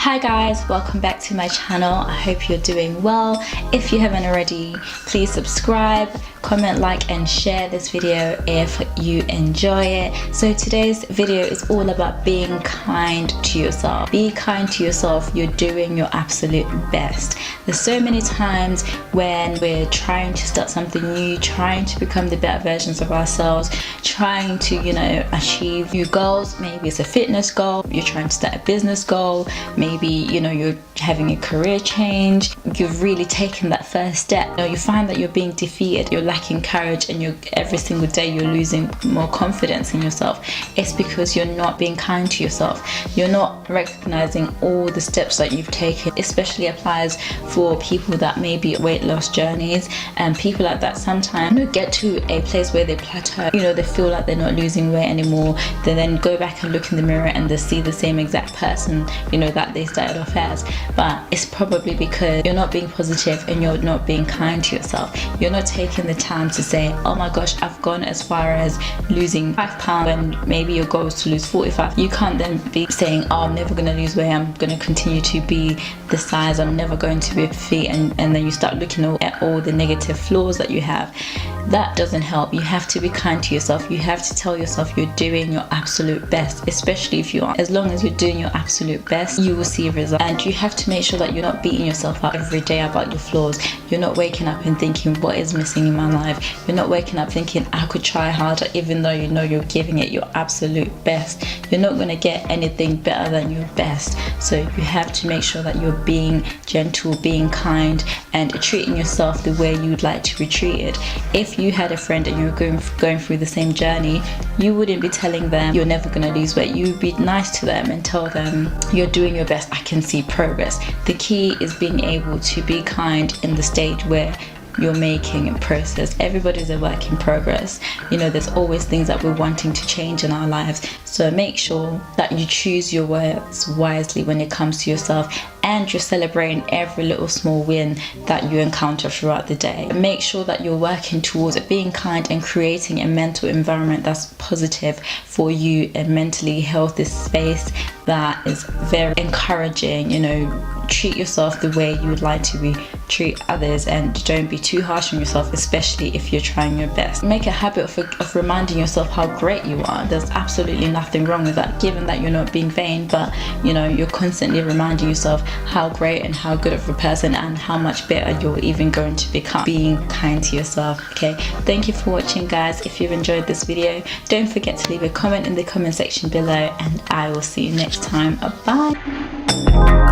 Hi guys, welcome back to my channel. I hope you're doing well. If you haven't already, please subscribe, comment, like and share this video if you enjoy it. So today's video is all about being kind to yourself. Be kind to yourself. You're doing your absolute best. There's so many times when we're trying to start something new, trying to become the better versions of ourselves, trying to, achieve new goals. Maybe it's a fitness goal, you're trying to start a business goal, maybe you're having a career change, you've really taken that first step. You find that you're being defeated, you're lacking courage, and every single day you're losing more confidence in yourself. It's because you're not being kind to yourself. You're not recognizing all the steps that you've taken. Especially applies for people that may be weight loss journeys, and people like that sometimes get to a place where they plateau. They feel like they're not losing weight anymore. They then go back and look in the mirror and they see the same exact person that they started off as. But it's probably because you're not being positive and you're not being kind to yourself. You're not taking the time to say, oh my gosh, I've gone as far as losing 5 pounds when maybe your goal is to lose 45. You can't then be saying, oh, I'm never going to lose weight, I'm going to continue to be the size, I'm never going to be fit, and then you start looking at all the negative flaws that you have. That doesn't help. You have to be kind to yourself. You have to tell yourself you're doing your absolute best, especially if you are. As long as you're doing your absolute best, you will see results. And you have to make sure that you're not beating yourself up every day about your flaws. You're not waking up and thinking, what is missing in my life? You're not waking up thinking, I could try harder, even though you're giving it your absolute best. You're not going to get anything better than your best. So you have to make sure that you're being gentle, being kind, and treating yourself the way you would like to be treated. If you had a friend and you're going through the same journey, you wouldn't be telling them you're never going to lose weight. You would be nice to them and tell them you're doing your best, I can see progress. The key is being able to be kind in the stage where you're making a process. Everybody's a work in progress. There's always things that we're wanting to change in our lives. So make sure that you choose your words wisely when it comes to yourself, and you're celebrating every little small win that you encounter throughout the day. Make sure that you're working towards being kind and creating a mental environment that's positive for you, a mentally healthy space that is very encouraging. Treat yourself the way you would like to treat others, and don't be too harsh on yourself, especially if you're trying your best. Make a habit of reminding yourself how great you are. There's absolutely nothing wrong with that, given that you're not being vain, but you're constantly reminding yourself how great and how good of a person and how much better you're even going to become. Being kind to yourself. Okay, thank you for watching, guys. If you've enjoyed this video, don't forget to leave a comment in the comment section below, and I will see you next time. Bye.